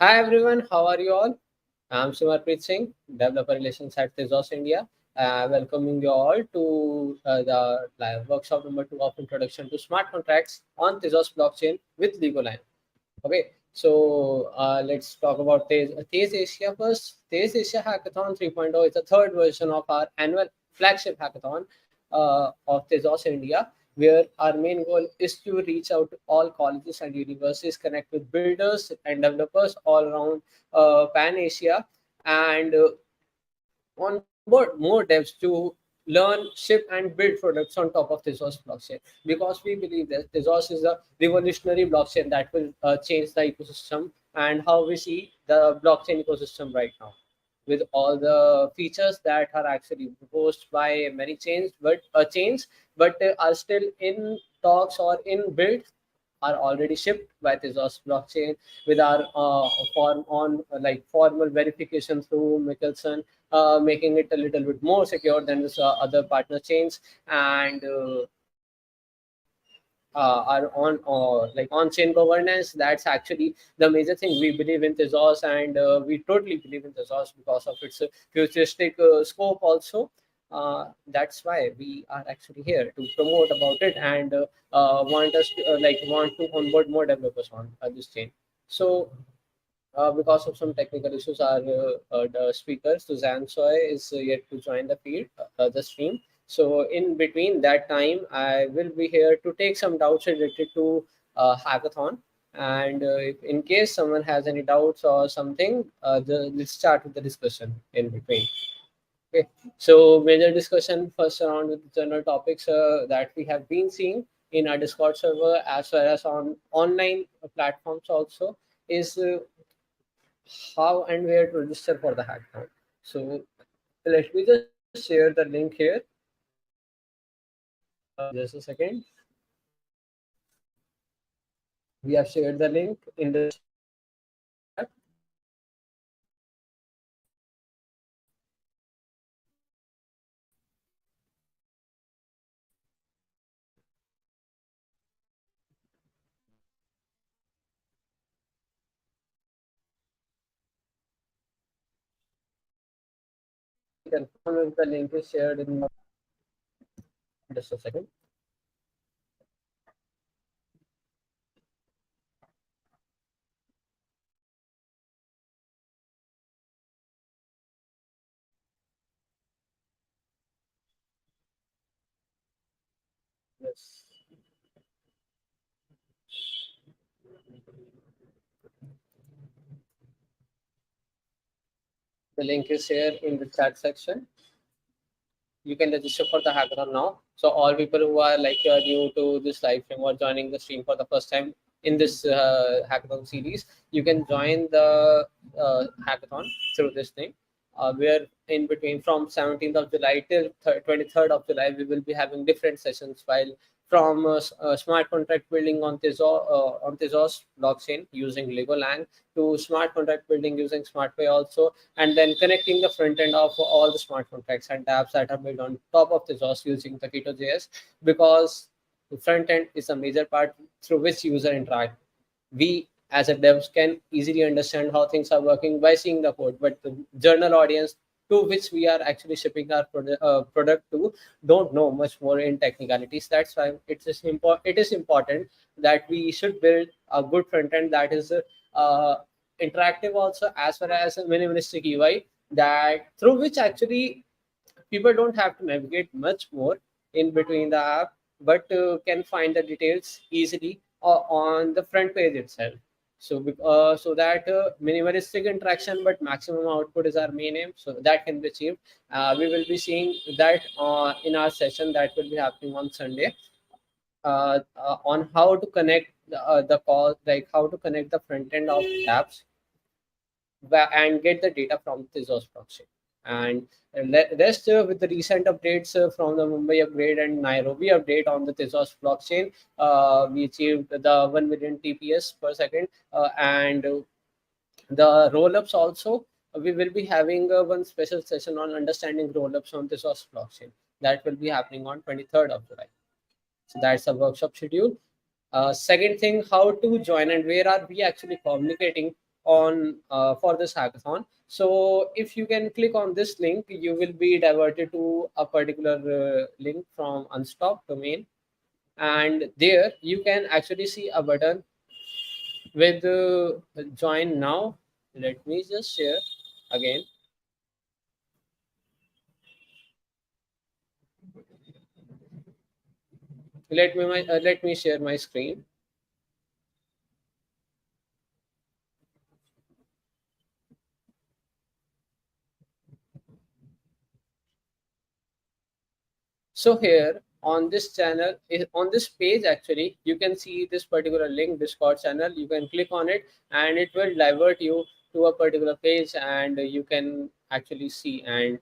Hi everyone, how are you all? I'm Sumarpreet Singh, Developer Relations at Tezos India. Welcoming you all to the live workshop number 2 of Introduction to Smart Contracts on Tezos Blockchain with LIGO Lang. Okay, so let's talk about TezAsia first. TezAsia Hackathon 3.0 is the third version of our annual flagship hackathon of Tezos India, where our main goal is to reach out to all colleges and universities, connect with builders and developers all around Pan Asia, and onboard more devs to learn, ship, and build products on top of Tezos blockchain. Because we believe that Tezos is a revolutionary blockchain that will change the ecosystem and how we see the blockchain ecosystem right now, with all the features that are actually proposed by many chains, but are still in talks or in build, are already shipped by Tezos blockchain with our form on like formal verification through Michelson, making it a little bit more secure than this other partner chains, and are on like on-chain governance. That's actually the major thing we believe in Tezos, and we totally believe in Tezos because of its futuristic scope also. That's why we are actually here to promote about it and want to onboard more developers on this chain. So because of some technical issues, our the speaker Suzzane is yet to join the stream. So in between that time, I will be here to take some doubts related to hackathon. And if in case someone has any doubts or something, let's start with the discussion in between. Okay, so major discussion first around with the general topics that we have been seeing in our Discord server as well as on online platforms also is how and where to register for the hackathon. So let me just share the link here. Just a second. We have shared the link in the chat. Confirm if the link is shared in just a second. Yes. The link is here in the chat section. You can register for the hackathon now. So all people who are like new to this live stream or joining the stream for the first time in this hackathon series, you can join the hackathon through this thing. Where in between from 17th of July till 23rd of July, we will be having different sessions. While from smart contract building on Tezos blockchain using LIGO Lang to smart contract building using SmartPay also, and then connecting the front end of all the smart contracts and apps that are built on top of Tezos using the Keto.js, because the front end is a major part through which user interact. We as a devs can easily understand how things are working by seeing the code, but the journal audience to which we are actually shipping our product to don't know much more in technicalities. That's why it is important that we should build a good front end that is uh, interactive also, as well as a minimalistic UI, that through which actually people don't have to navigate much more in between the app, but can find the details easily on the front page itself. So that minimalistic interaction but maximum output is our main aim. So that can be achieved. We will be seeing that in our session that will be happening on Sunday, on how to connect the call, like how to connect the front end of apps and get the data from Tezos blockchain. And rest with the recent updates from the Mumbai upgrade and Nairobi update on the Tezos blockchain, we achieved the 1 million TPS per second, and the roll-ups also. We will be having one special session on understanding roll-ups on Tezos blockchain. That will be happening on 23rd of July. So that's a workshop schedule. Second thing, how to join and where are we actually communicating on for this hackathon. So if you can click on this link, you will be diverted to a particular link from unstop domain, and there you can actually see a button with join now. Let me just share again. Let me share my screen. So here on this channel, on this page actually, you can see this particular link, Discord channel. You can click on it, and it will divert you to a particular page, and you can actually see and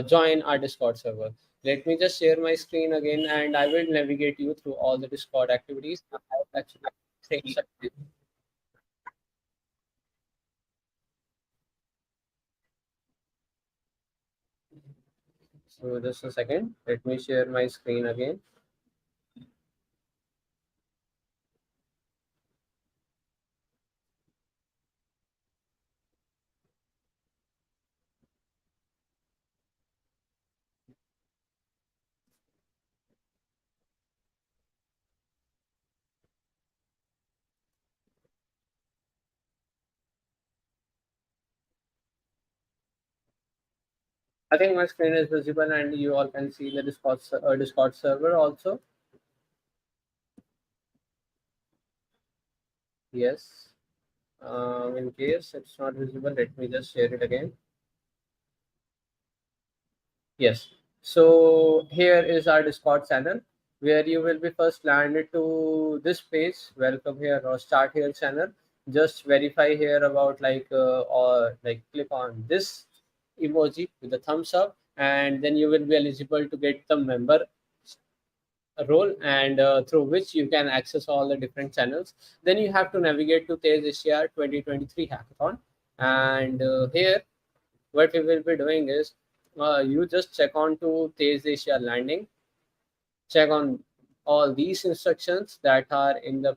join our Discord server. Let me just share my screen again, and I will navigate you through all the Discord activities. I actually think so. Just a second. Let me share my screen again. I think my screen is visible, and you all can see the Discord server also. Yes. In case it's not visible, let me just share it again. Yes. So here is our Discord channel, where you will be first landed to this page, welcome here or start here channel. Just verify here about or like click on this emoji with the thumbs up, and then you will be eligible to get the member role, and through which you can access all the different channels. Then you have to navigate to TezAsia 2023 hackathon, and here what we will be doing is you just check on to TezAsia landing, check on all these instructions that are in the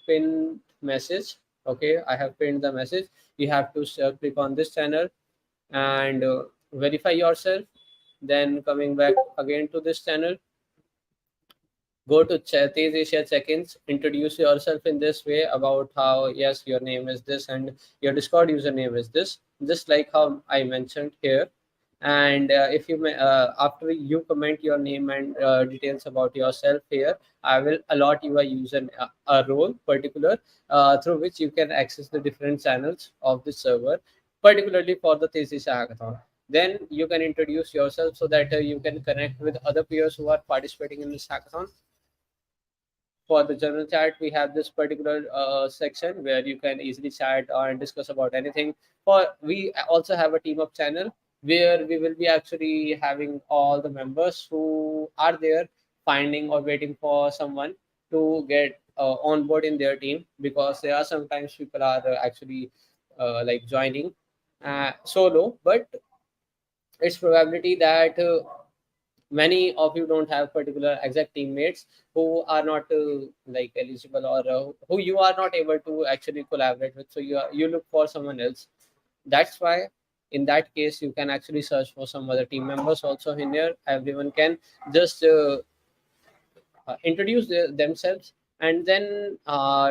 pinned message. Okay, I have pinned the message. You have to click on this channel and verify yourself. Then coming back again to this channel, go to TezAsia check-ins, introduce yourself in this way about how, yes, your name is this and your Discord username is this, just like how I mentioned here. And if you after you comment your name and details about yourself here, I will allot you a a role particular through which you can access the different channels of the server, particularly for the TezAsia hackathon. Then you can introduce yourself so that you can connect with other peers who are participating in this hackathon. For the general chat, we have this particular section where you can easily chat and discuss about anything. For we also have a team up channel where we will be actually having all the members who are there finding or waiting for someone to get on board in their team, because there are sometimes people are actually like joining solo, but it's probability that many of you don't have particular exact teammates who are not like eligible, or who you are not able to actually collaborate with, so you look for someone else. That's why in that case you can actually search for some other team members also in here. Everyone can just introduce themselves, and then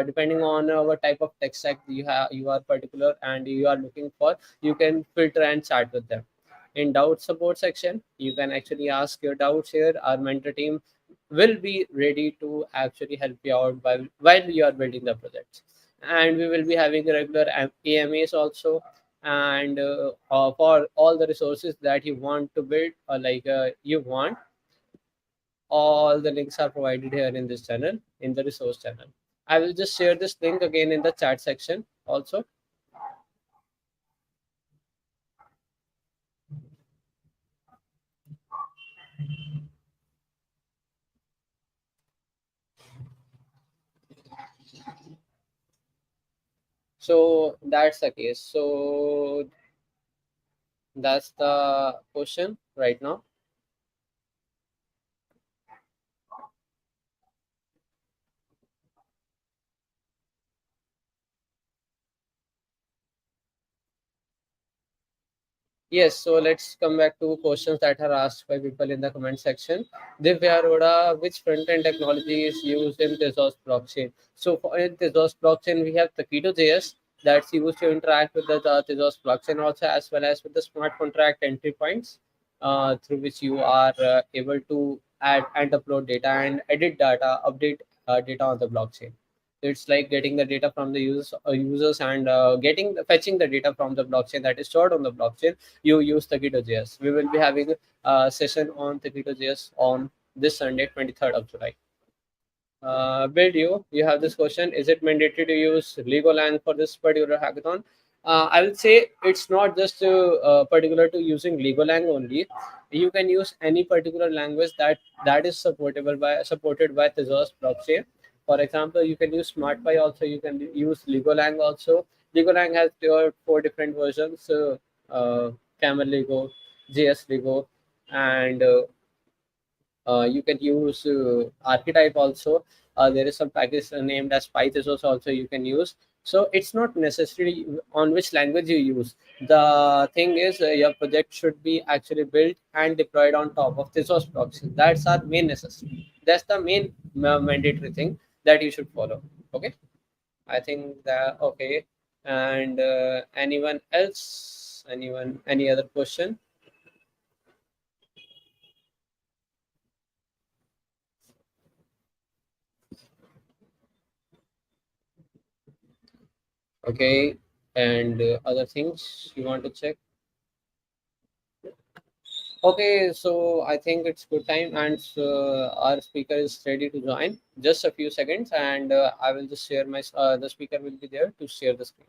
depending on what type of tech stack you are particular and you are looking for, you can filter and chat with them. In doubt support section, you can actually ask your doubts here. Our mentor team will be ready to actually help you out while you are building the projects. And we will be having regular AMAs also, and for all the resources that you want to build, or you want, all the links are provided here in this channel, in the resource channel. I will just share this link again in the chat section also. So that's the case. So that's the question right now. Yes, so let's come back to questions that are asked by people in the comment section. Divya Arora, which front-end technology is used in Tezos blockchain? So for in Tezos blockchain, we have Takedo.js that's used to interact with the Tezos blockchain also, as well as with the smart contract entry points, through which you are able to add and upload data and edit data, update data on the blockchain. It's like getting the data from the users and getting fetching the data from the blockchain that is stored on the blockchain. You use Takedo.js. We will be having a session on Takedo.js on this Sunday, 23rd of July. Build you have this question: is it mandatory to use LIGO Lang for this particular hackathon? I will say it's not just particular to using LIGO Lang only. You can use any particular language that is supported by Tezos blockchain. For example, you can use SmartPy also. You can use LIGO Lang also. LIGO Lang has four different versions: Camel LIGO, JS LIGO, and you can use archetype also. There is some package named as pythos also you can use. So it's not necessarily on which language you use. The thing is, your project should be actually built and deployed on top of Tezos blockchain. That's our main necessity. That's the main mandatory thing that you should follow. Okay, I think that okay. And anyone else, any other question? Okay, and other things you want to check? Okay, so I think it's good time, and our speaker is ready to join. Just a few seconds, and I will just share my. The speaker will be there to share the screen.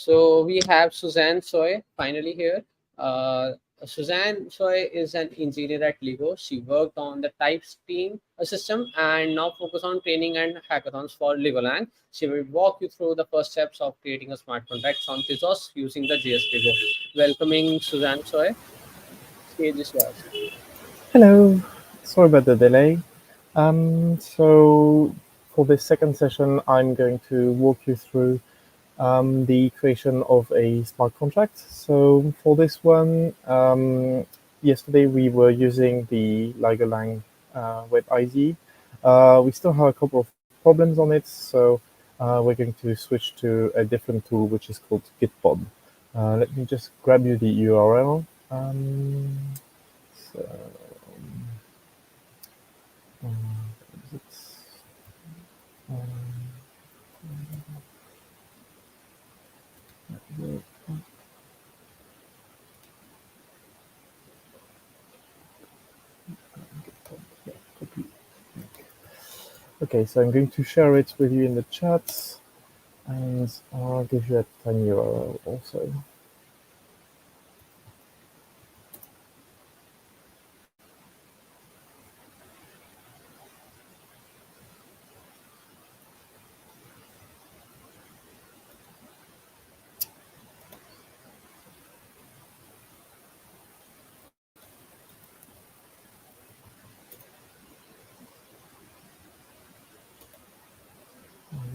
So we have Suzanne Soy finally here. Uh, Suzanne Soy is an engineer at LIGO. She worked on the types team system and now focus on training and hackathons for LIGO Lang. She will walk you through the first steps of creating a smart contract on Tezos using the JS LIGO. Welcoming Suzanne Soy. Stage is yours. Hello, sorry about the delay. So for this second session, I'm going to walk you through the creation of a smart contract. So for this one, yesterday we were using the LIGO Lang web IDE. We still have a couple of problems on it, so we're going to switch to a different tool, which is called Gitpod. Let me just grab you the URL. So, it's, um, okay, so I'm going to share it with you in the chat, and I'll give you a tiny URL also.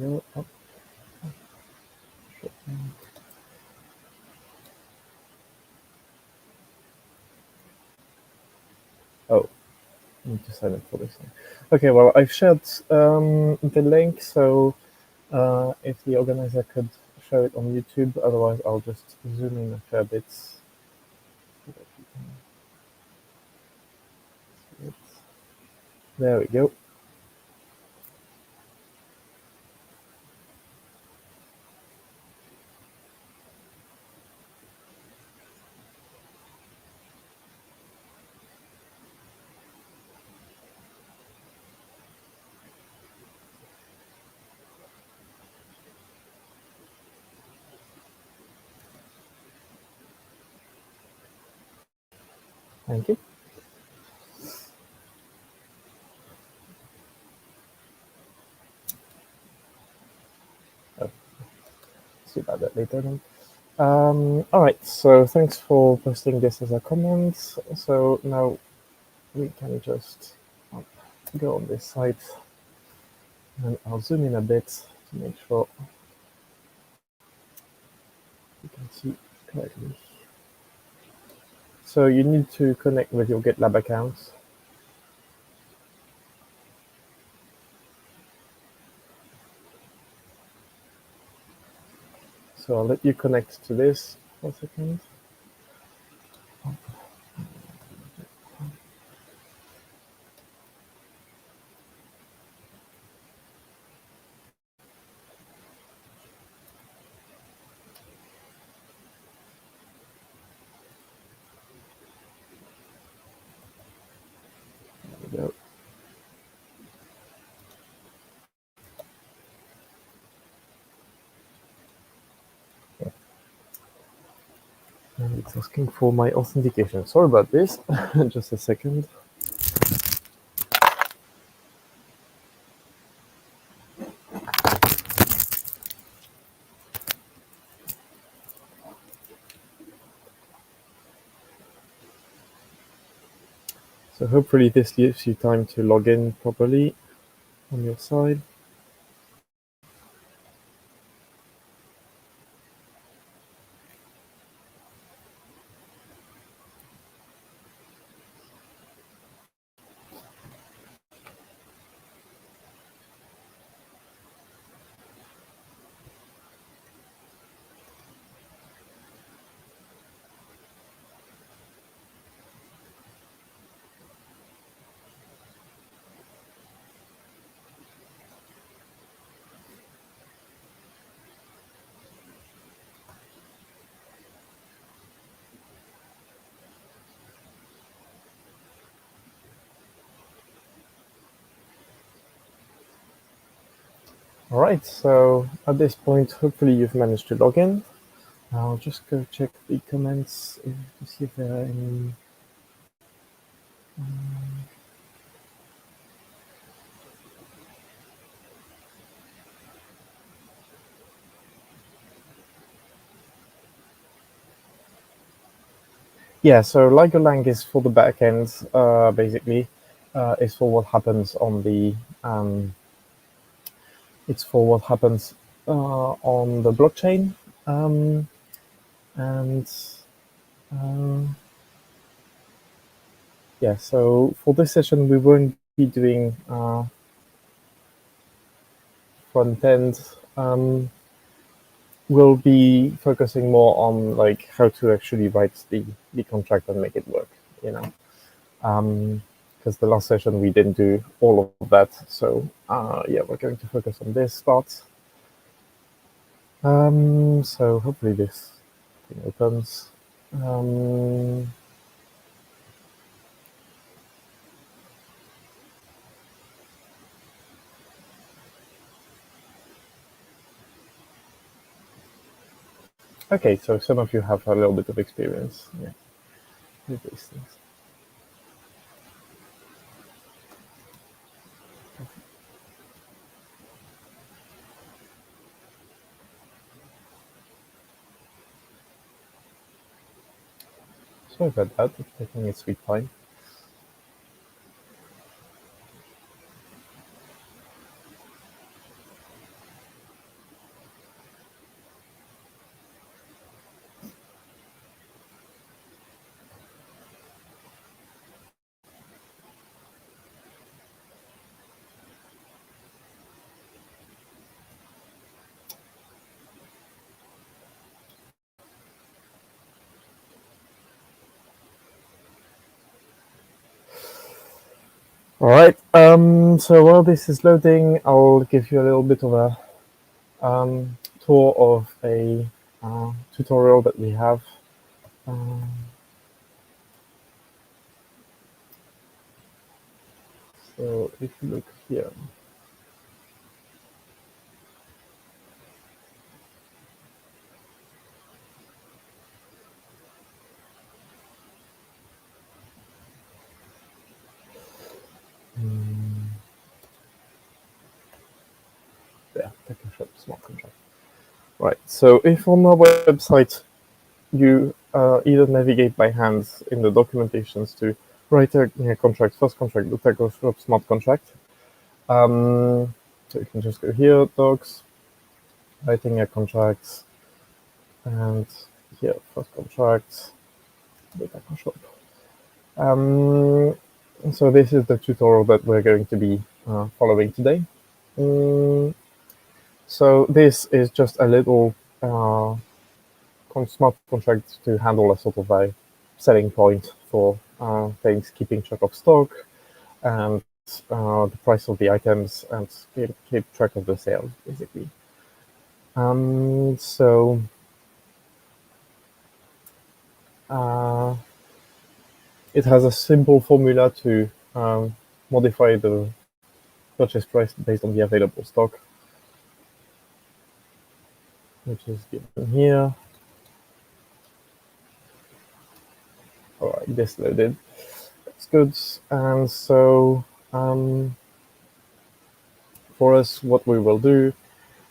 Oh, oh, I need to sign up for this one. Okay, well, I've shared the link, so if the organizer could show it on YouTube, otherwise I'll just zoom in a fair bit. There we go. Thank you. see about that later then. All right, so thanks for posting this as a comment. So now we can just go on this site, and I'll zoom in a bit to make sure you can see correctly. So you need to connect with your GitLab account. So I'll let you connect to this for a second. There we go. And it's asking for my authentication. Sorry about this. Just a second. So hopefully this gives you time to log in properly on your side. All right, so at this point, hopefully you've managed to log in. I'll just go check the comments to see if there are any. Yeah, so LIGO Lang is for the backend, basically. It's for what happens on the it's for what happens on the blockchain, and yeah. So for this session, we won't be doing front end. We'll be focusing more on like how to actually write the contract and make it work. You know. Because the last session we didn't do all of that. So yeah, we're going to focus on this part. So hopefully this thing opens. Okay, so some of you have a little bit of experience, yeah, with these things. Sorry about that, it's taking its sweet time. All right, so while this is loading, I'll give you a little bit of a tour of a tutorial that we have. So if you look here, there, take a shot, smart contract. Right. So if on our website you either navigate by hand in the documentations to write a contract, first contract, the Tezos smart contract. So you can just go here, docs, writing a contract, and here, first contract, the Tezos shop. So this is the tutorial that we're going to be following today. So this is just a little smart contract to handle a sort of a selling point for things, keeping track of stock and the price of the items and keep track of the sales, basically. So it has a simple formula to modify the purchase price based on the available stock, which is given here. All right, this loaded. That's good. And so for us, what we will do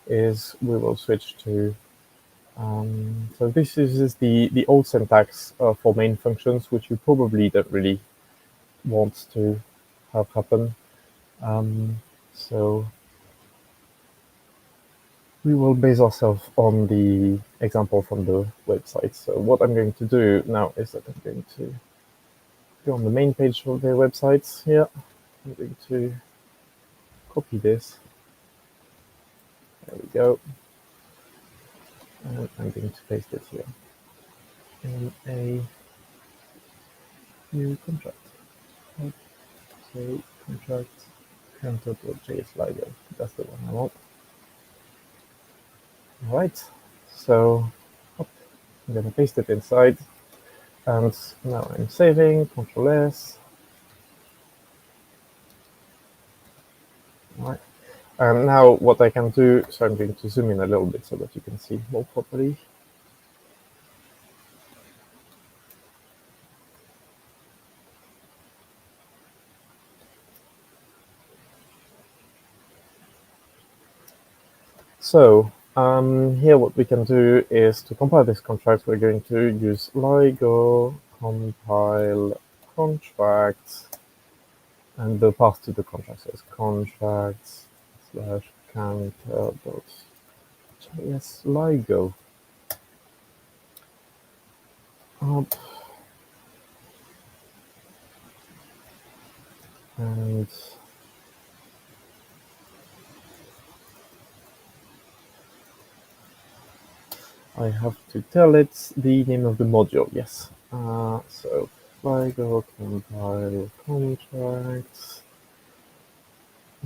is we will switch to so this is the old syntax for main functions, which you probably don't really want to have happen. So we will base ourselves on the example from the website. So what I'm going to do now is that I'm going to go on the main page of their websites here. I'm going to copy this. There we go. And I'm going to paste it here in a new contract. So contract counter.js LIGO. That's the one I want. All right. So I'm going to paste it inside. And now I'm saving, Control S. All right. And now what I can do, so I'm going to zoom in a little bit so that you can see more properly. So here what we can do is to compile this contract, we're going to use LIGO compile contract and the path to the contract. So it's contracts / counter.js LIGO. And I have to tell it the name of the module, yes. So LIGO compile contracts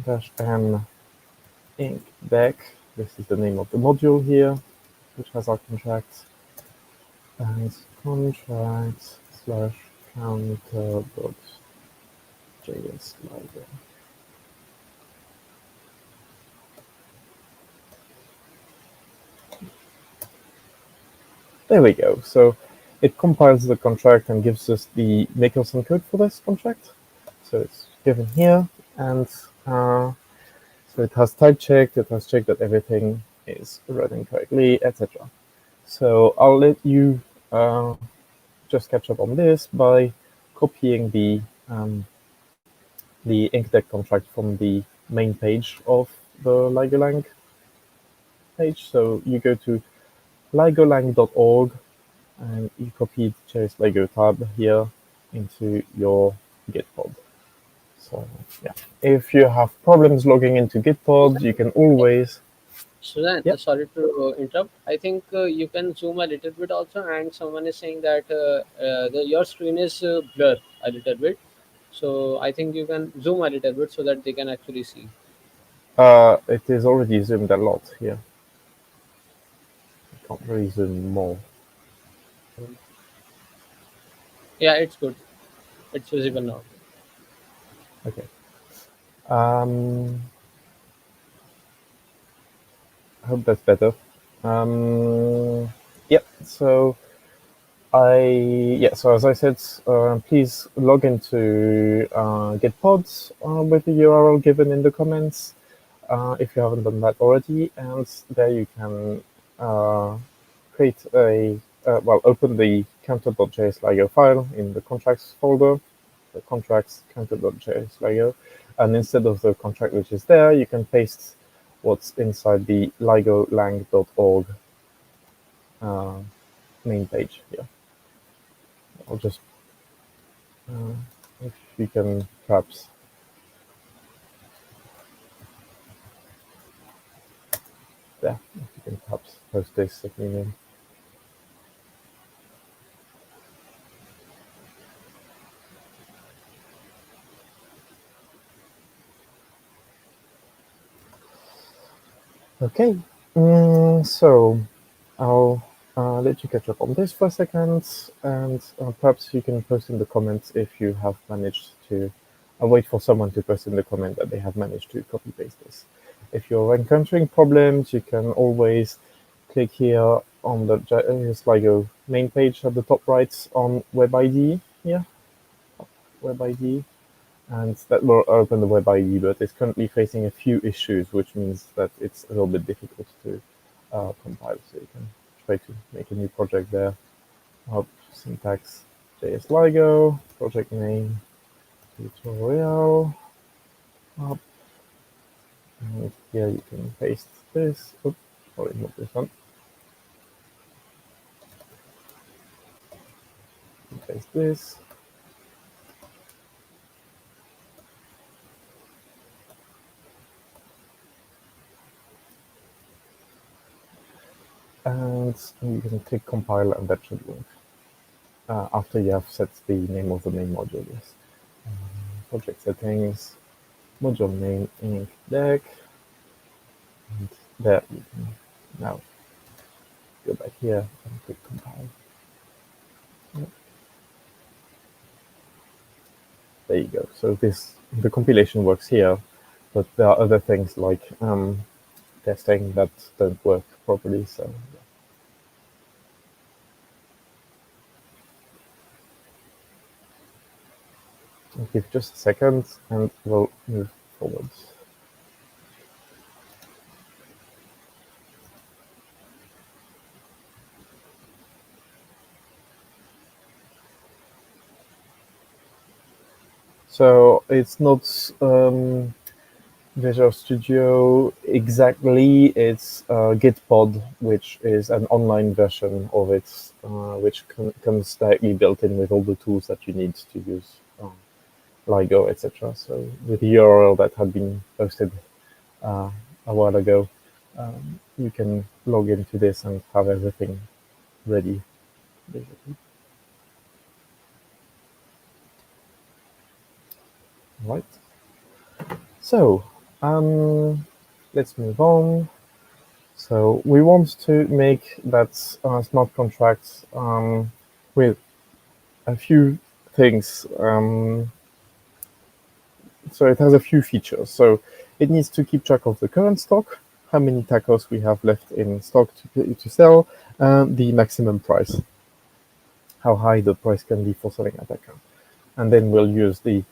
-n inc deck. This is the name of the module here, which has our contracts. And contracts / counter.js LIGO. There we go. So it compiles the contract and gives us the Nicholson code for this contract. So it's given here, and so it has type checked, it has checked that everything is running correctly, etc. So I'll let you just catch up on this by copying the IncDeck contract from the main page of the LIGO Lang page. So you go to ligolang.org and you copy the JS LIGO tab here into your Gitpod. So yeah, if you have problems logging into Gitpod, you can always. Suzzane, Yep. sorry to interrupt. I think you can zoom a little bit also, and someone is saying that your screen is blur a little bit. So I think you can zoom a little bit so that they can actually see. It is already zoomed a lot here. I can't really zoom more. Yeah, it's good. It's visible now. Okay. I hope that's better. Yep. So so as I said, please log into Gitpod with the URL given in the comments if you haven't done that already, and there you can create a open the counter.js LIGO file in the contracts folder, the contracts counter.js LIGO, and instead of the contract which is there, you can paste what's inside the ligolang.org main page here. I'll just, if you can perhaps, there, if you can perhaps post this if you need. Okay, so I'll let you catch up on this for a second, and perhaps you can post in the comments if you have managed to. I'll wait for someone to post in the comment that they have managed to copy paste this. If you're encountering problems, you can always click here on the LIGO main page at the top right on Web ID here, Web ID, and that will open the Web ID, but it's currently facing a few issues, which means that it's a little bit difficult to compile. So you can try to make a new project there. Syntax JS LIGO, project name, tutorial. And here you can paste this. Oops, sorry, not this one. Paste this. And you can click compile, and that should work. After you have set the name of the main module, yes. Project settings, module name, inc deck. And there you can now go back here and click compile. There you go. So the compilation works here, but there are other things like testing that don't work properly. So I'll give just a second and we'll move forward. So it's not Visual Studio exactly. It's Gitpod, which is an online version of it, which comes directly built in with all the tools that you need to use LIGO, etc. So with the URL that had been posted a while ago, you can log into this and have everything ready, basically. Right. So let's move on. So we want to make that smart contract with a few things. So it has a few features. So it needs to keep track of the current stock, how many tacos we have left in stock to sell, and the maximum price, how high the price can be for selling a taco. And then we'll use the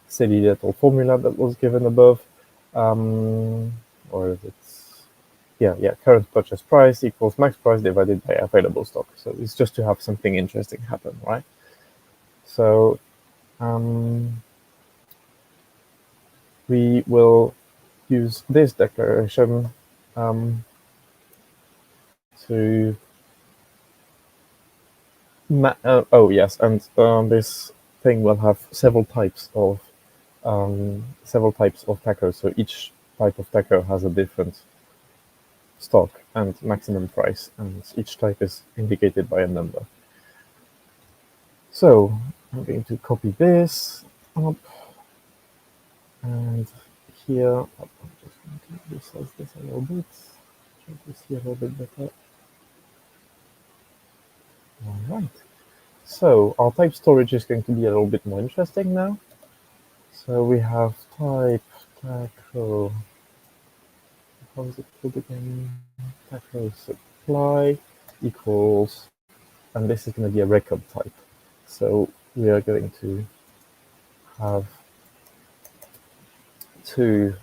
silly little formula that was given above, or is it? Yeah, current purchase price equals max price divided by available stock. So it's just to have something interesting happen, right? So we will use this declaration to yes, and this thing will have several types of tacos. So each type of taco has a different stock and maximum price, and each type is indicated by a number. So I'm going to copy this up, and here I'm just going to resize this a little bit, try to see a little bit better. All right. So our type storage is going to be a little bit more interesting now. So we have type taco. How is it called again? Taco supply equals, and this is going to be a record type. So we are going to have two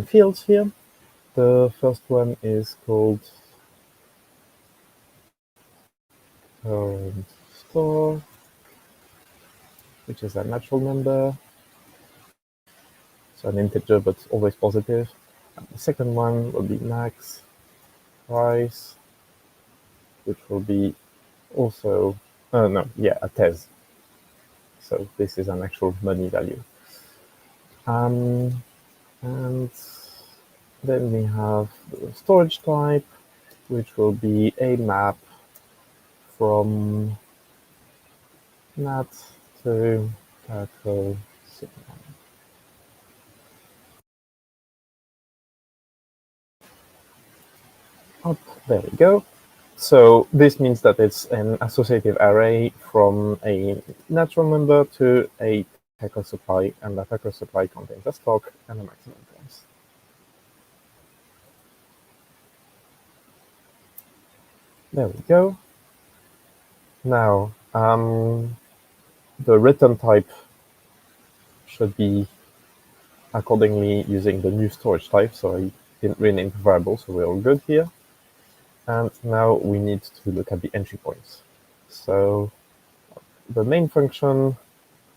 fields here. The first one is called And store, which is a natural number, so an integer but always positive. And the second one will be max price, which will be also, a Tez. So this is an actual money value. And then we have the storage type, which will be a map from nat to taco signal. Up, there we go. So this means that it's an associative array from a natural number to a taco supply, and the taco supply contains a stock and a maximum price. There we go. Now, the return type should be accordingly using the new storage type, so I didn't rename the variable, so we're all good here. And now we need to look at the entry points. So the main function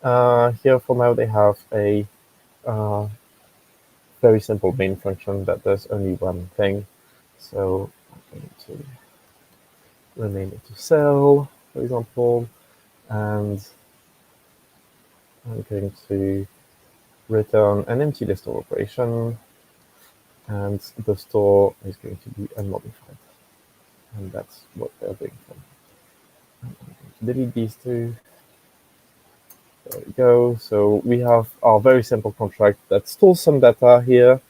here for now, they have a very simple main function that does only one thing. So I'm going to rename it to cell, for example, and I'm going to return an empty list of operation, and the store is going to be unmodified. And that's what they're doing for me. I'm going to delete these two. There we go. So we have our very simple contract that stores some data here,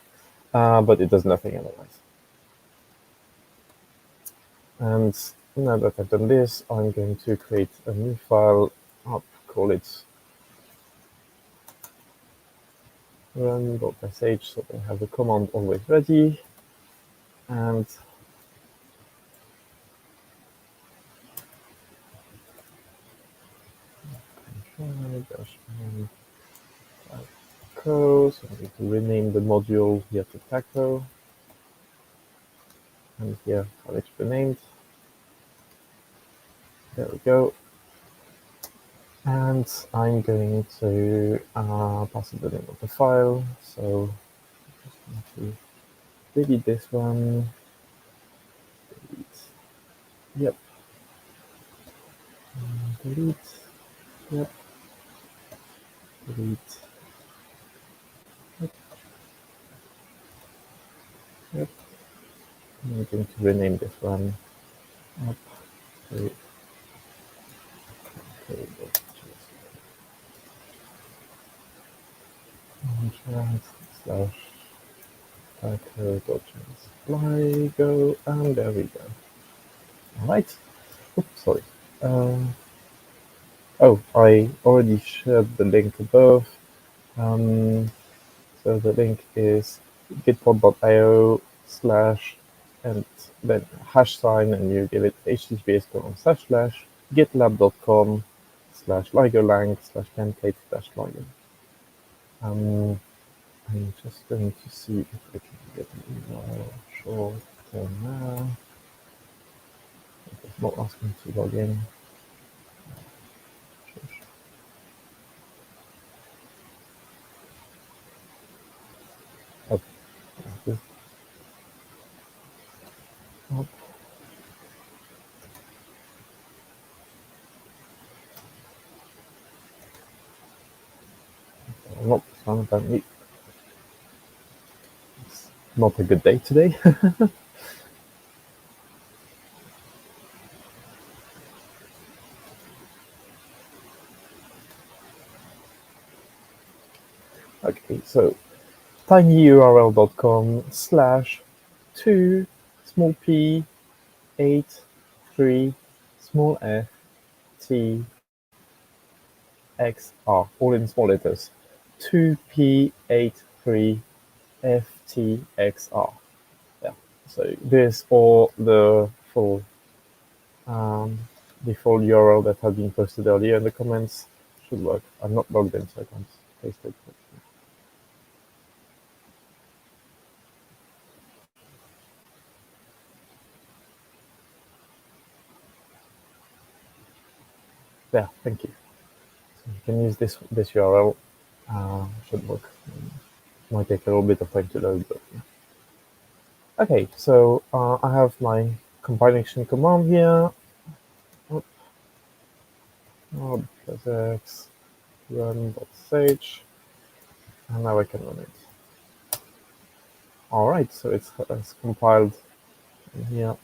but it does nothing otherwise. And now that I've done this, I'm going to create a new file. I'll call it run.sh, so I have the command always ready. And taco, so I'm going to rename the module here to taco. And here, have it renamed. There we go. And I'm going to pass it the name of the file. So I'm just going to delete this one. Delete. Yep. Delete. Yep. Delete. Yep. Yep. I'm going to rename this one up to contract / taco.js/LIGO, and there we go. All right. Oops, sorry. Oh, I already shared the link above. So the link is gitpod.io/ and then #, and you give it https://gitlab.com/LIGO Lang /template-LIGO. I'm just going to see if I can get an email short now. It's not asking to log in. Oh, oh. Not this one, apparently. It's not a good day today. Okay, so tinyurl.com/2 small p 8 3 small f t x r, all in small letters. 2p83ftxr. Yeah. So this or the full URL that had been posted earlier in the comments should work. I'm not logged in, so I can't paste it. There, thank you. So you can use this URL. Should work. Might take a little bit of time to load, but yeah. Okay, so I have my compilation command here. Plus x run.sh, and now I can run it. All right, so it's compiled in here.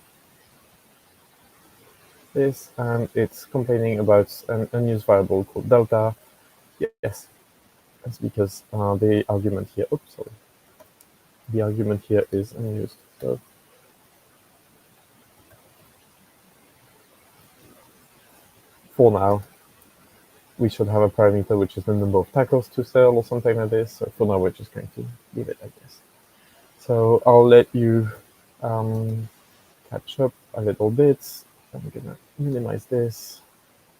This, and it's complaining about an unused variable called delta. Yes, that's because the argument here. Oops, sorry. The argument here is unused. So for now, we should have a parameter which is the number of tacos to sell or something like this. So for now, we're just going to leave it like this. So I'll let you catch up a little bit. I'm gonna minimize this.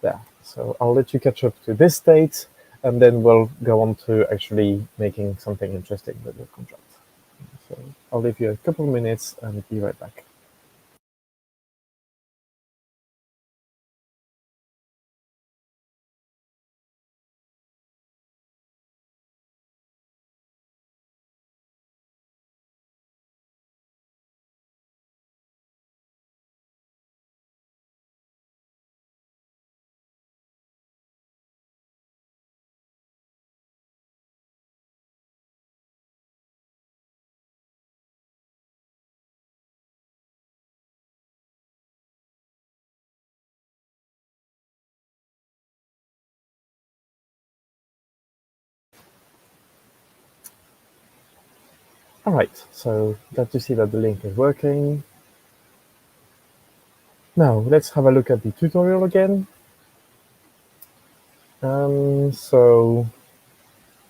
There. So I'll let you catch up to this state, and then we'll go on to actually making something interesting with the contract. So I'll leave you a couple of minutes and be right back. All right, so glad to see that the link is working. Now let's have a look at the tutorial again. So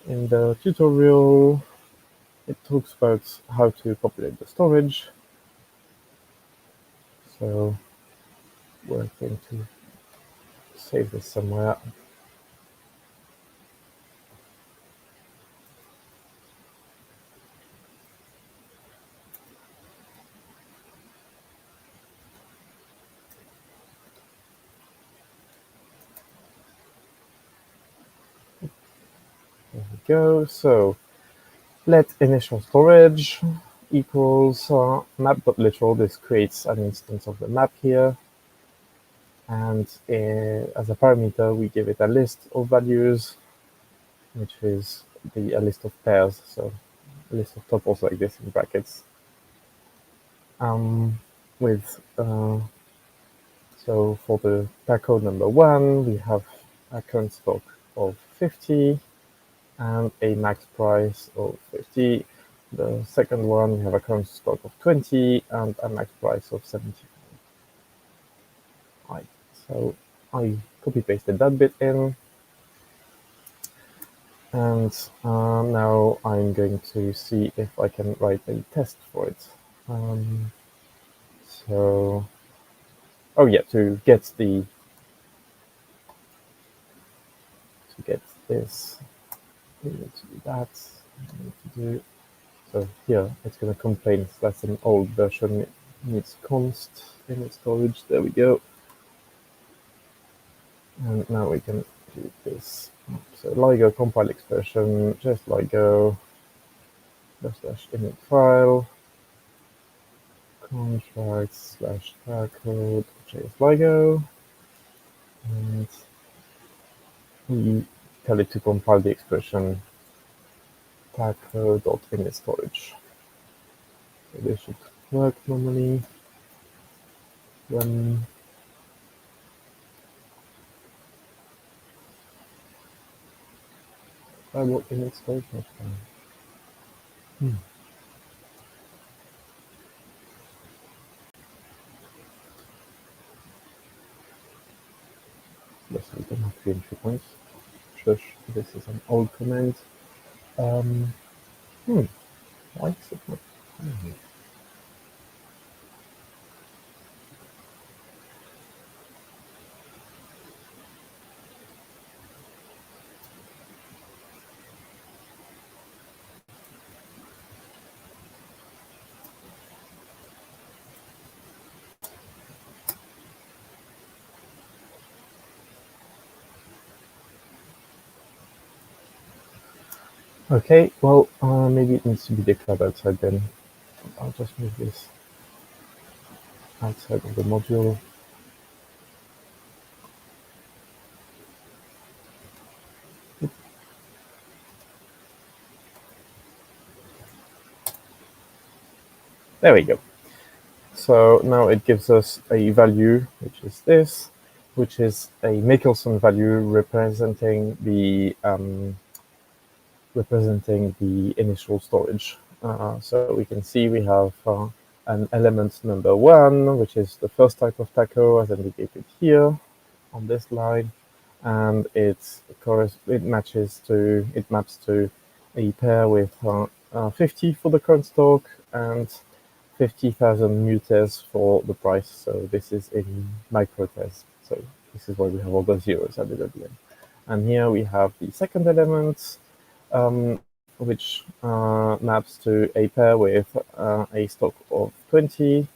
in the tutorial, it talks about how to populate the storage. So we're going to save this somewhere. There we go. So let initial storage equals map.literal. This creates an instance of the map here. And as a parameter, we give it a list of values, which is a list of pairs. So a list of tuples like this in brackets. With so for the pair code number 1, we have a current stock of 50 and a max price of 50. The second one, we have a current stock of 20 and a max price of 75. Right, so I copy pasted that bit in. And now I'm going to see if I can write a test for it. So, oh yeah, to get this, we need to do that. So here it's going to complain. So that's an old version. It needs const image storage. There we go. And now we can do this. So LIGO compile expression, just LIGO / image file contracts / code JS and we tell it to compile the expression tag.image storage. So this should work normally when I work image storage. Yes, we don't have to entry points. Shush, this is an old command. Why is it not? Okay, well, maybe it needs to be declared outside then. I'll just move this outside of the module. There we go. So now it gives us a value, which is this, which is a Michelson value representing the initial storage. So we can see we have an element number 1, which is the first type of taco, as indicated here on this line, and it maps to a pair with 50 for the current stock and 50,000 muters for the price. So this is in microtez. So this is why we have all the zeros added at the end. And here we have the second element, which maps to a pair with a stock of 20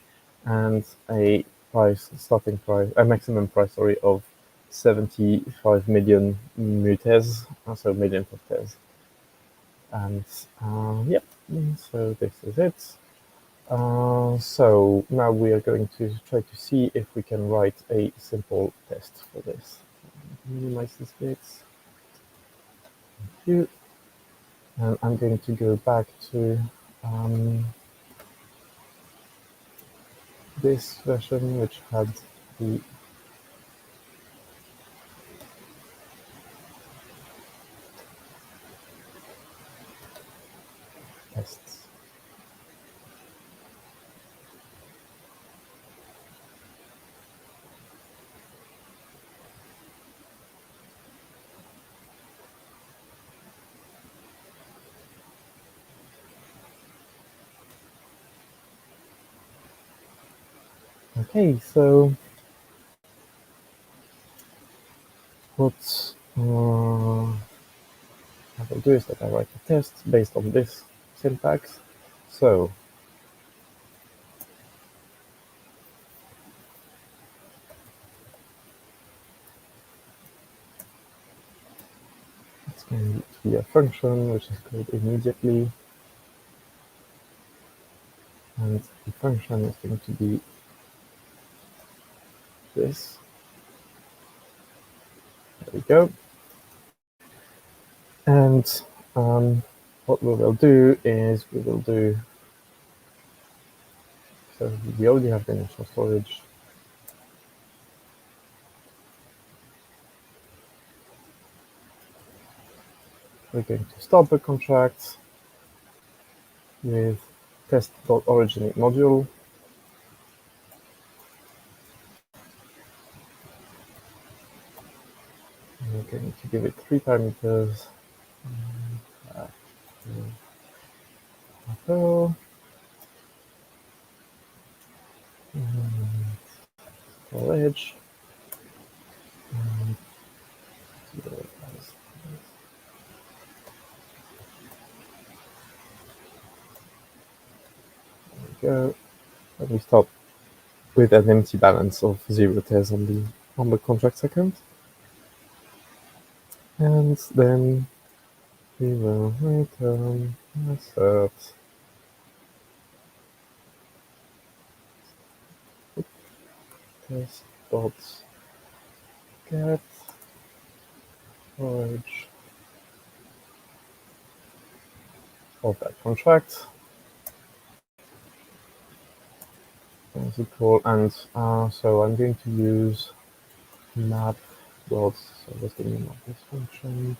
and a maximum price, of 75 million muters, so millions of tez. And yep, so this is it. So now we are going to try to see if we can write a simple test for this. Minimize this bit. Thank you. And I'm going to go back to this version, which had the tests. Okay, so what I will do is that I write a test based on this syntax. So it's going to be a function which is called immediately, and the function is going to be this. There we go. And what we will do is so we already have the initial storage. We're going to start the contract with test.originate module. And we're going to give it 3 parameters. Storage. Go. And we start with an empty balance of 0 tez on the contracts account. And then we will return assert test dot get storage of that contract. As it called, and so I'm going to use map dot. So what's the name of this function?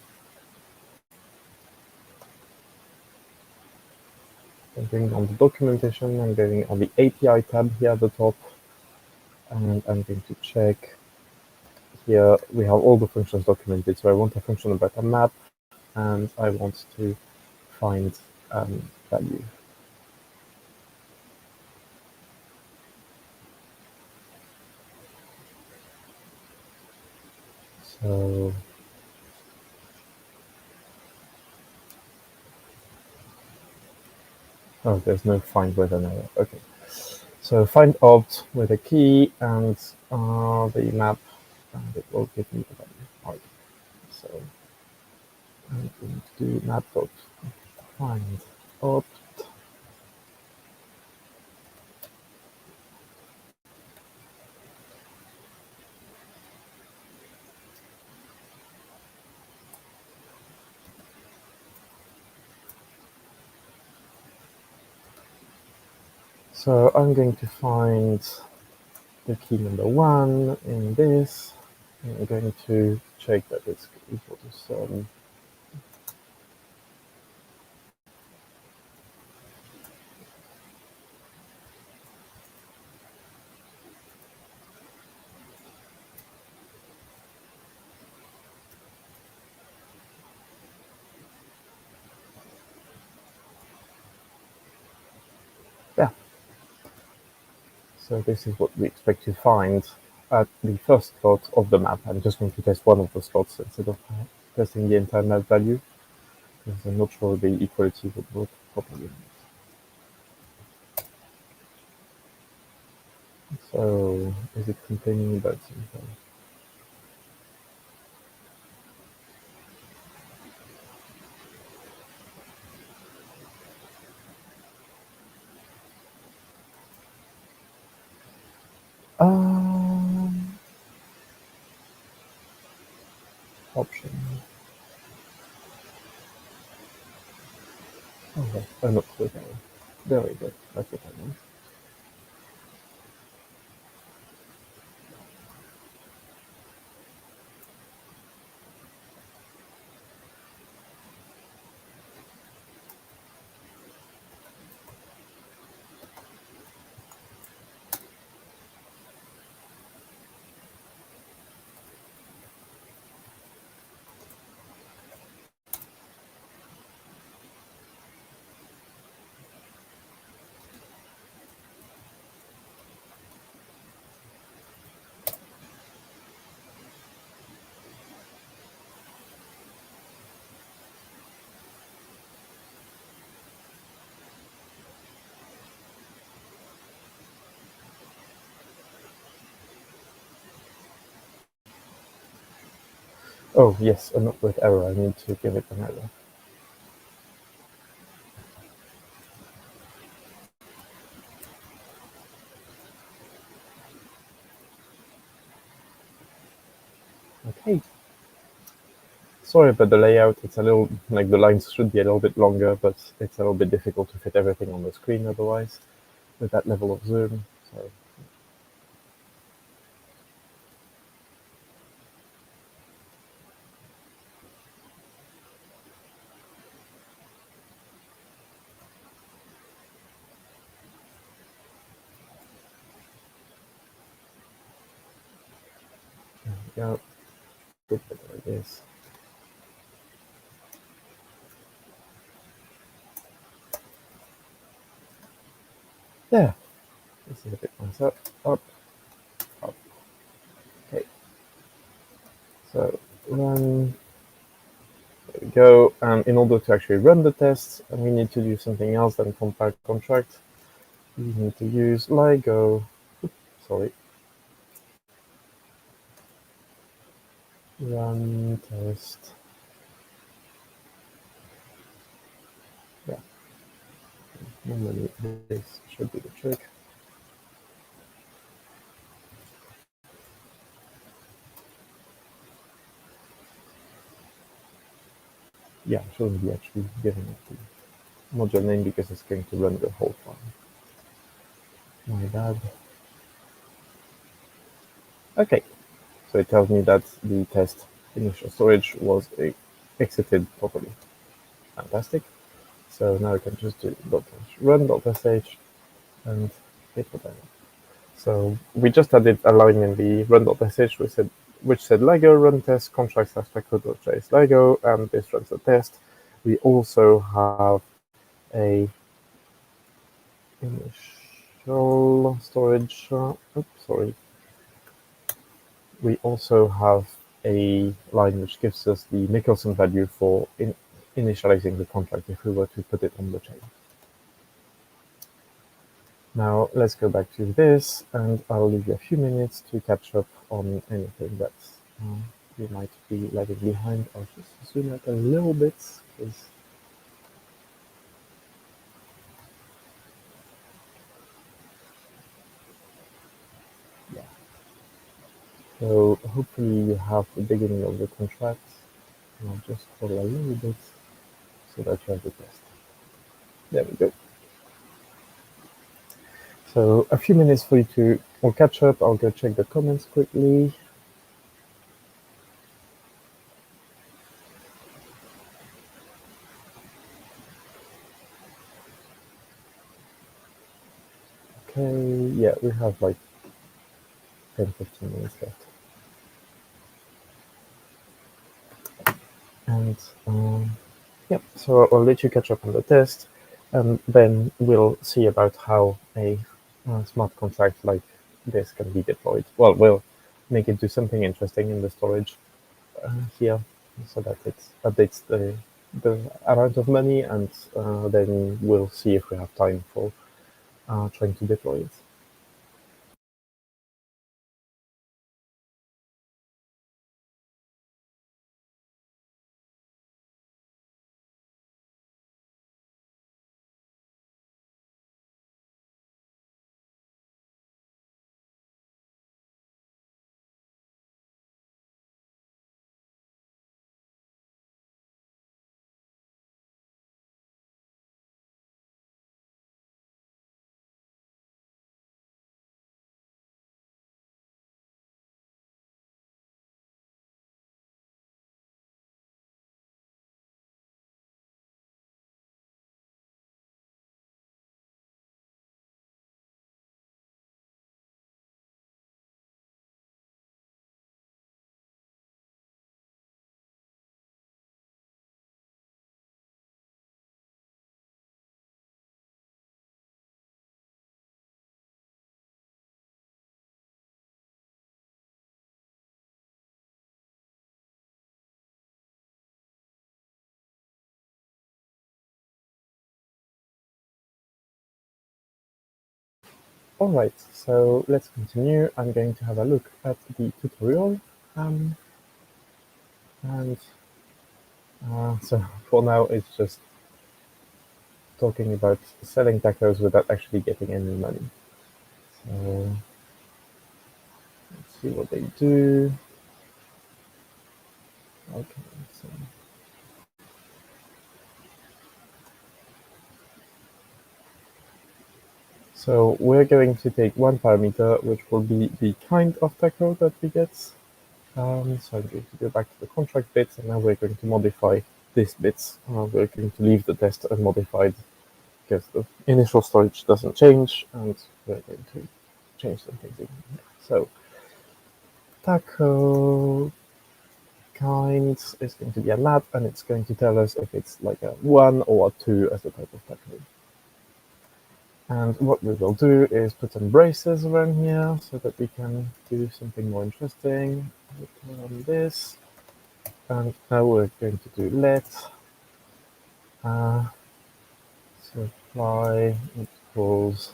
I'm going on the documentation. I'm going on the API tab here at the top, and I'm going to check. Here we have all the functions documented. So I want a function about a map, and I want to find value. So oh, there's no find with an error. Okay. So find opt with a key and the map, and it will give me the value. All right. So I'm going do map.find opt. So I'm going to find the key number 1 in this. And I'm going to check that it's equal to some. Yeah. So this is what we expect to find at the first slot of the map. I'm just going to test one of the slots instead of testing the entire map value, because I'm not sure the equality would work properly. So is it complaining about something? Option. Okay, I'm not clear. There we go. That's what I want. Oh yes, a not with error. I need to give it an error. Okay. Sorry about the layout. It's a little, like the lines should be a little bit longer, but it's a little bit difficult to fit everything on the screen otherwise with that level of zoom. So there we go. Good bit like this. There. This is a bit nicer. Up, up. Okay. So run. There we go. And in order to actually run the test, we need to do something else than compile contract. We need to use LIGO. Sorry. Run test. Yeah. Normally this should be the trick. Yeah, I shouldn't be actually giving it the module name because it's going to run the whole file. My bad. Okay, so it tells me that the test initial storage was exited properly. Fantastic. So now I can just do run.sh and hit what I want. So we just added a line in the run.sh which said LIGO run test contract /code.js LIGO, and this runs the test. We also have a initial storage. Oops, sorry. We also have a line which gives us the Nicholson value for initializing the contract if we were to put it on the chain. Now let's go back to this, and I'll leave you a few minutes to catch up on anything that you might be lagging behind. I'll just zoom out a little bit please. Yeah. So hopefully you have the beginning of the contract. And I'll just scroll a little bit so that you have the test. There we go. So a few minutes for you to all catch up. I'll go check the comments quickly. Okay, yeah, we have like 10-15 minutes left. And yeah, so I'll let you catch up on the test, and then we'll see about how a smart contract like this can be deployed. Well, we'll make it do something interesting in the storage here, so that it updates the amount of money, and then we'll see if we have time for trying to deploy it. All right, so let's continue. I'm going to have a look at the tutorial. And so for now, it's just talking about selling tacos without actually getting any money. So let's see what they do. Okay, so we're going to take one parameter, which will be the kind of taco that we get. So I'm going to go back to the contract bits, and now we're going to modify these bits. We're going to leave the test unmodified because the initial storage doesn't change, and we're going to change some things in here. So taco kind is going to be a map, and it's going to tell us if it's like a 1 or a 2 as the type of taco. And what we will do is put some braces around here so that we can do something more interesting. We turn on this, and now we're going to do let supply equals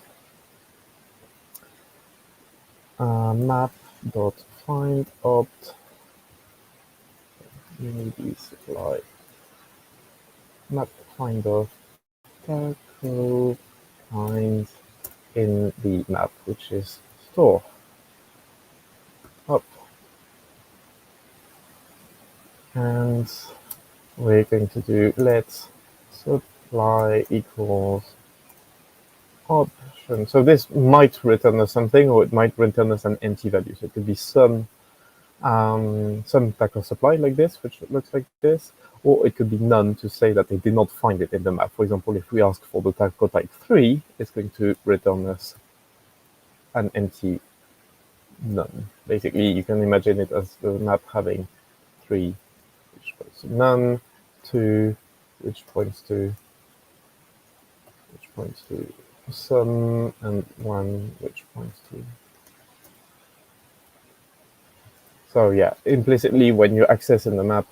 map dot find opt maybe supply map find of taco kind in the map, which is store up, and we're going to do let supply equals option. So this might return us something, or it might return us an empty value. So it could be some taco supply like this, which looks like this, or it could be none to say that they did not find it in the map. For example, if we ask for the taco type 3, it's going to return us an empty none. Basically, you can imagine it as the map having 3, which points to none, 2, which points to some, and 1, which points to. So yeah, implicitly, when you access in the map,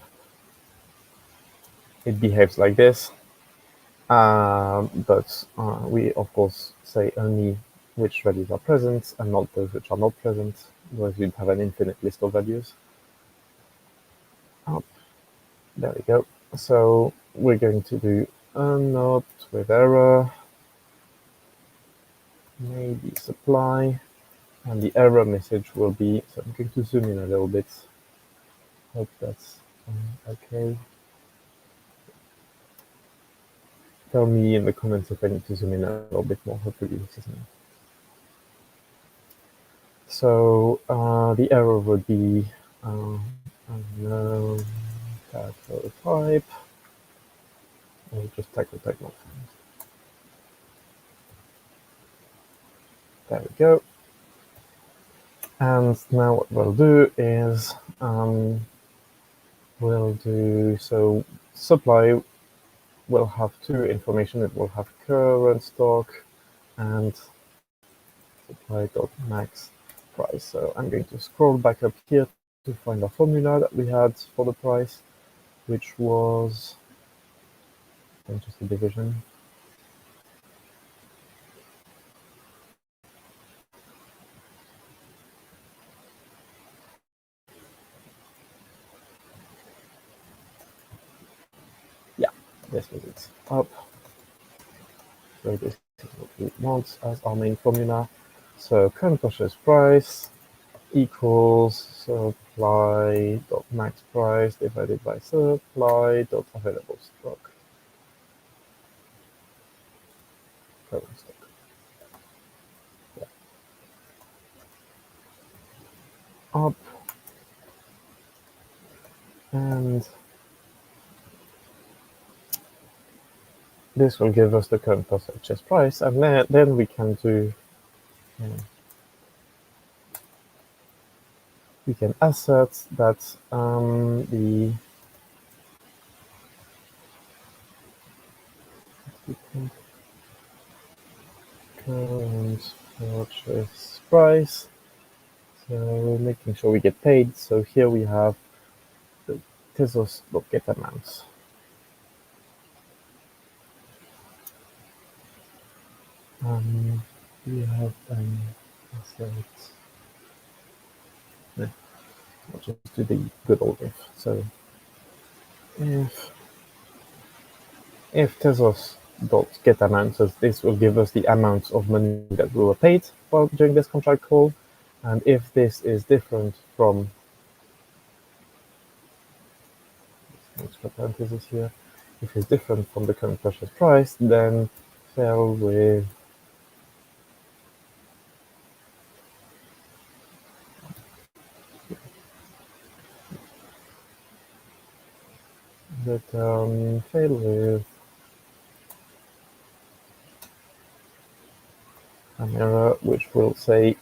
it behaves like this. But we, of course, say only which values are present and not those which are not present, otherwise we'd have an infinite list of values. Oh, there we go. So we're going to do a note with error, maybe supply, and the error message will be, so I'm going to zoom in a little bit. Hope that's okay. Tell me in the comments if I need to zoom in a little bit more. Hopefully this is enough. So the error would be unknown tackle type, or just tackle type not found. There we go. And now what we'll do is we'll do, so supply will have two information. It will have current stock and supply.max price. So I'm going to scroll back up here to find a formula that we had for the price, which was just a division. Yeah, this was it. Up. So this is what we want as our main formula. So current purchase price equals supply.max price divided by supply.available stock. Current stock. Yeah. Up. And this will give us the current purchase price, and then we can do, we can assert that the current purchase price, so making sure we get paid. So here we have the Tezos.get amounts. We have an assert. No, I'll just do the good old if. So if Tezos.get amounts, this will give us the amount of money that we were paid during this contract call. And if this is different from, extra parenthesis here, if it's different from the current purchase price, then fill with fail with an error which will say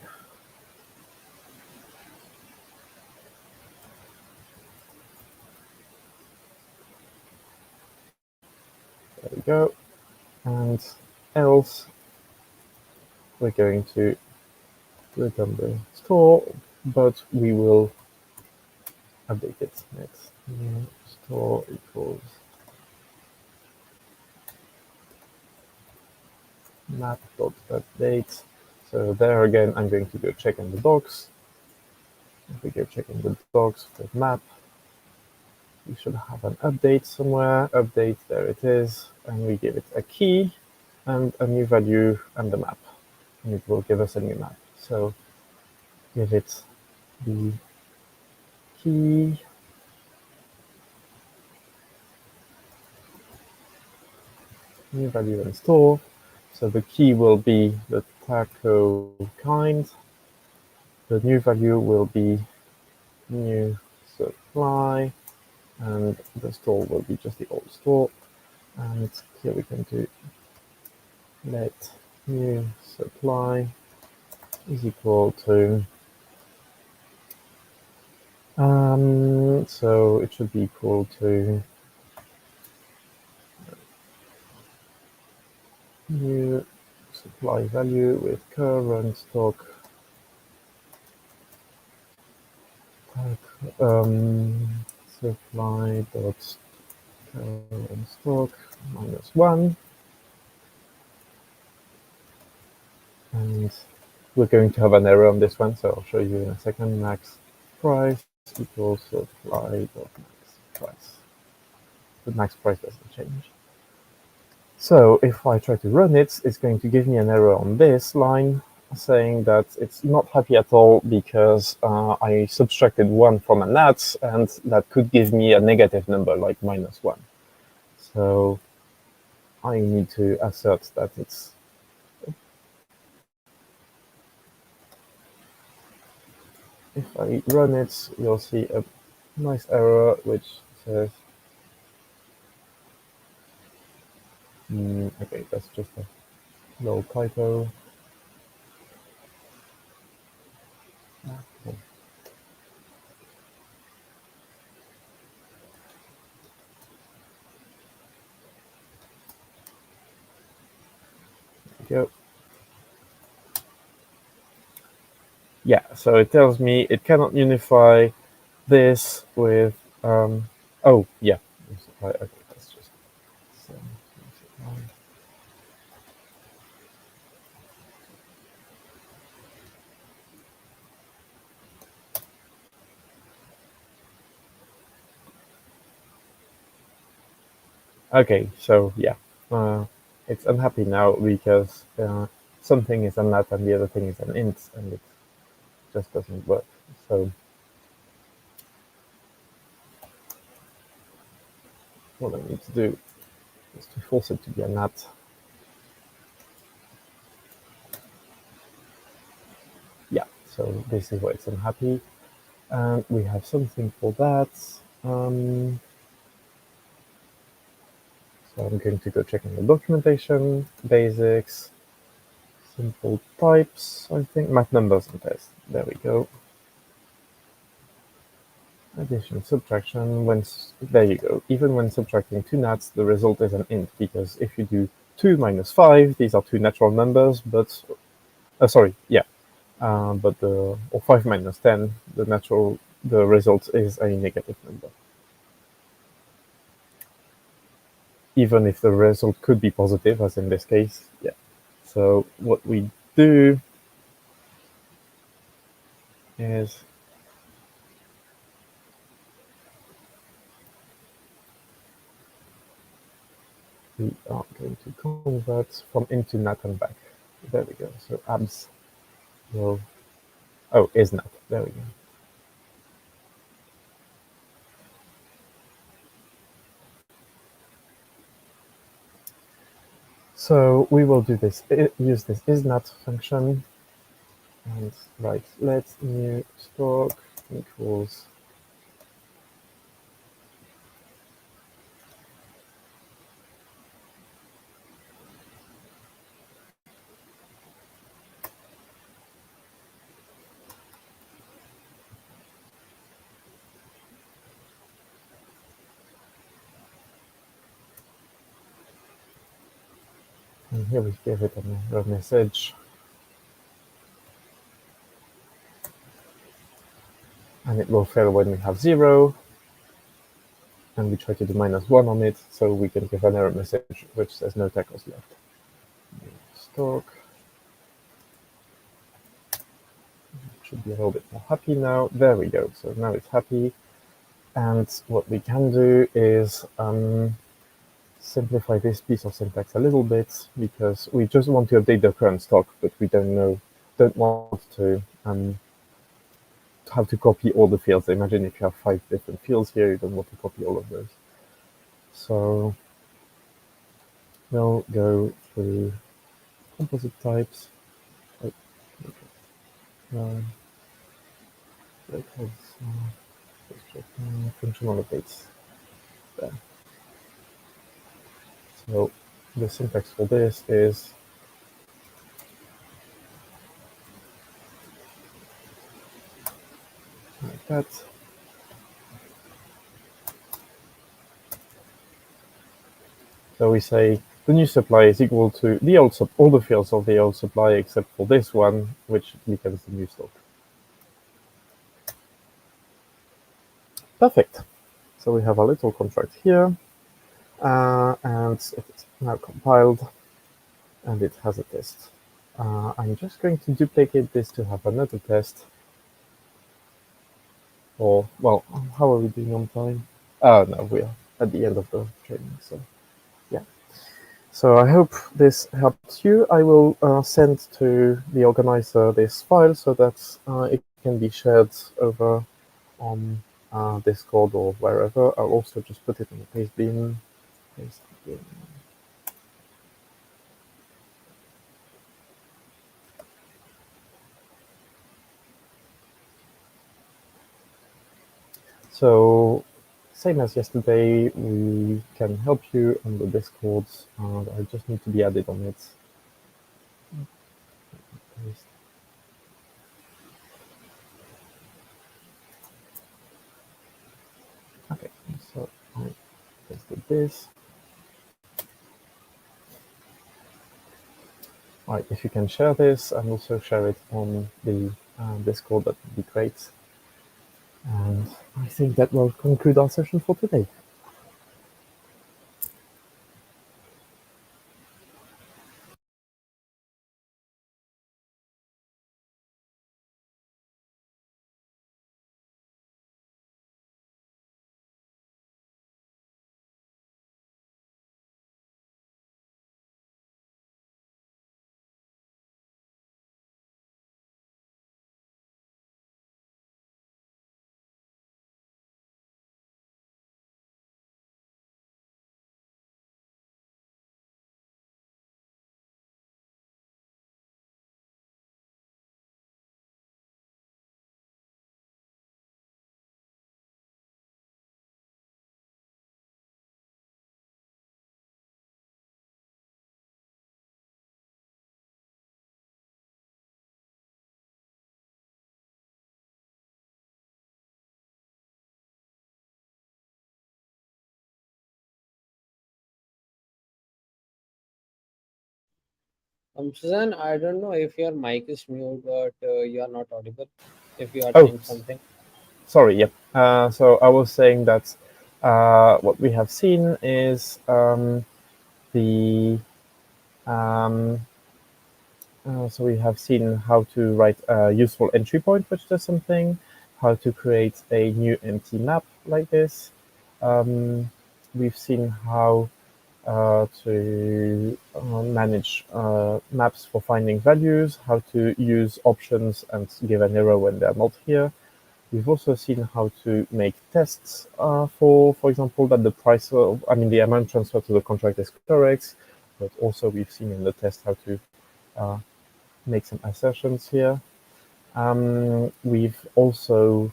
there we go, and else we're going to return the store, but we will update it next. New store equals map.update. So there again, I'm going to go check in the docs. If we go check in the docs with map, we should have an update somewhere. Update, there it is. And we give it a key and a new value and the map. And it will give us a new map. So give it the key. New value and store. So the key will be the taco kind. The new value will be new supply, and the store will be just the old store. And here we can do let new supply is equal to, so it should be equal to new supply value with current stock supply dot current stock -1, and we're going to have an error on this one, so I'll show you in a second. Max price equals supply dot max price. the max price doesn't change. So if I try to run it, it's going to give me an error on this line saying that it's not happy at all because I subtracted 1 from a nat, and that could give me a negative number like -1. So I need to assert that it's... If I run it, you'll see a nice error which says, okay, that's just a little typo. Okay. There we go. Yeah, so it tells me it cannot unify this with, oh, yeah. Okay, that's just... Okay, so yeah, it's unhappy now because something is a nat and the other thing is an int, and it just doesn't work. So what I need to do is to force it to be a nat. Yeah, so this is why it's unhappy. And we have something for that. So I'm going to go check in the documentation, basics, simple types, I think, math numbers and test. There we go. Addition, subtraction, there you go. Even when subtracting 2 nats, the result is an int, because if you do 2 minus 5, these are 2 natural numbers, but, sorry, yeah. Or 5 minus 10, the result is a negative number. Even if the result could be positive, as in this case, yeah. So what we do is we are going to convert from int to nat and back. There we go. So abs will, is nat. There we go. So we will do this, use this isNat function, and write let new stock equals and here we give it an error message. And it will fail when we have 0. And we try to do -1 on it, so we can give an error message which says no tacos left. Stock should be a little bit more happy now. There we go. So now it's happy. And what we can do is simplify this piece of syntax a little bit, because we just want to update the current stock, but we don't want to have to copy all the fields. Imagine if you have 5 different fields here, you don't want to copy all of those. So we'll go through composite types. Functional updates. There. So the syntax for this is like that. So we say the new supply is equal to the old all the fields of the old supply except for this one, which becomes the new stock. Perfect. So we have a little contract here, and it's now compiled, and it has a test. I'm just going to duplicate this to have another test. Or, well, how are we doing on time? Oh, no, we are. at the end of the training. So yeah. So I hope this helps you. I will send to the organizer this file so that it can be shared over on Discord or wherever. I'll also just put it in the paste bin. Paste bin. So same as yesterday, we can help you on the Discord. I just need to be added on it. Okay, so I pasted this. All right, if you can share this and also share it on the Discord, that would be great. And I think that will conclude our session for today. Susan, I don't know if your mic is mute, but you are not audible. If you are Oh, saying something. sorry, yep. So I was saying that what we have seen is the um, so we have seen how to write a useful entry point which does something, how to create a new empty map like this. We've seen how to manage maps for finding values, how to use options and give an error when they're not here. We've also seen how to make tests for example, that the price of, the amount transferred to the contract is correct, but also we've seen in the test how to uh, make some assertions here. We've also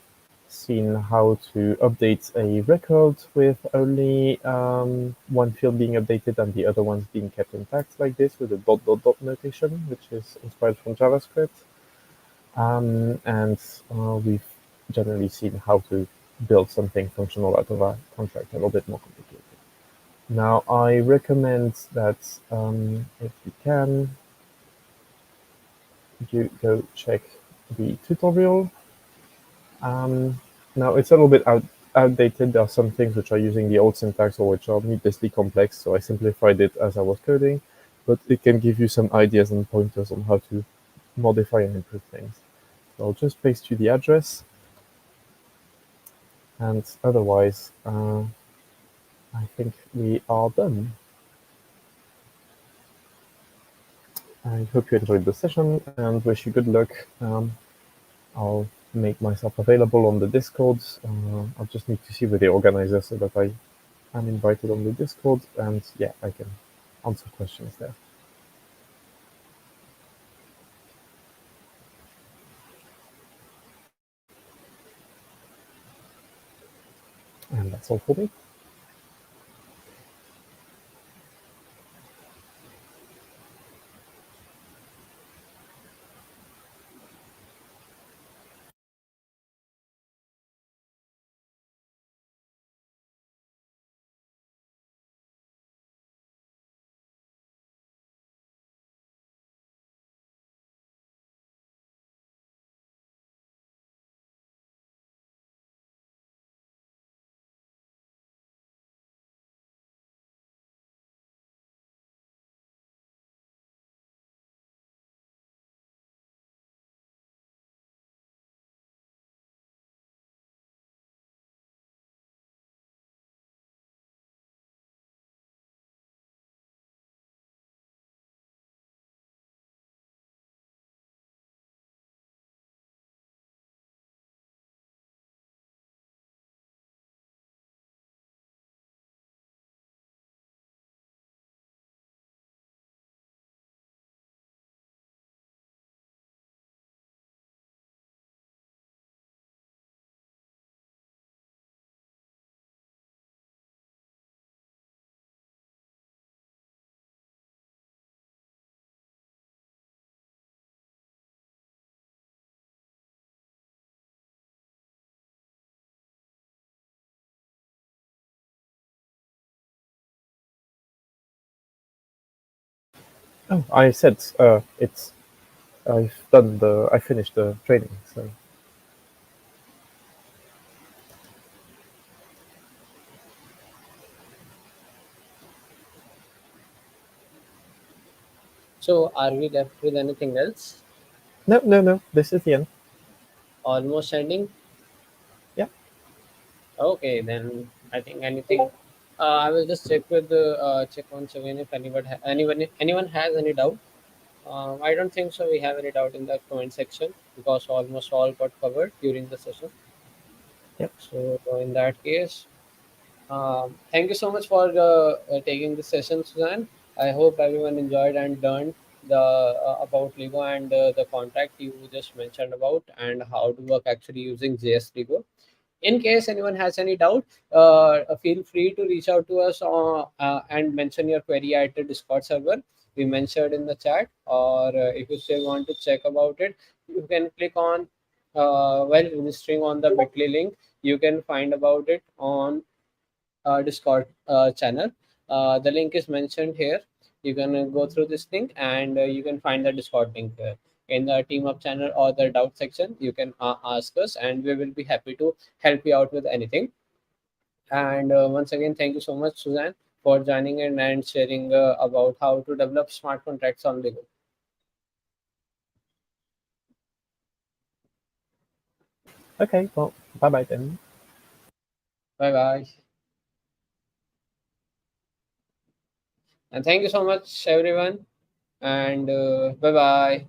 seen how to update a record with only one field being updated and the other ones being kept intact like this with a dot dot dot notation, which is inspired from JavaScript. And we've generally seen how to build something functional out of a contract, a little bit more complicated. Now, I recommend that if you can, you go check the tutorial. Now, it's a little bit outdated. There are some things which are using the old syntax or which are needlessly complex, so I simplified it as I was coding, but it can give you some ideas and pointers on how to modify and improve things. So I'll just paste you the address, and otherwise, I think we are done. I hope you enjoyed the session and wish you good luck. I'll make myself available on the Discord. I'll just need to see with the organizer so that I am invited on the Discord, and yeah, I can answer questions there. And that's all for me. Oh, I said it's I finished the training. So So are we left with anything else? no, no, no. This is the end. Almost ending. Yeah. Okay, then I think anything. I will just check with the check once again if anyone has any doubt. I don't think so. We have any doubt in the comment section because almost all got covered during the session. Yep. So in that case, thank you so much for taking the session, Suzanne. I hope everyone enjoyed and learned the about Lego and the contract you just mentioned about and how to work actually using JS Lego. In case anyone has any doubt, feel free to reach out to us and mention your query at the Discord server we mentioned in the chat. Or if you still want to check about it, you can click on while registering on the Bitly link. You can find about it on Discord channel. The link is mentioned here. You can go through this link and you can find the Discord link here. In the team up channel or the doubt section, you can ask us and we will be happy to help you out with anything. And once again, thank you so much, Suzanne, for joining in and sharing about how to develop smart contracts on Lego. Okay. Well, bye bye then. Bye bye. And thank you so much, everyone. And bye bye.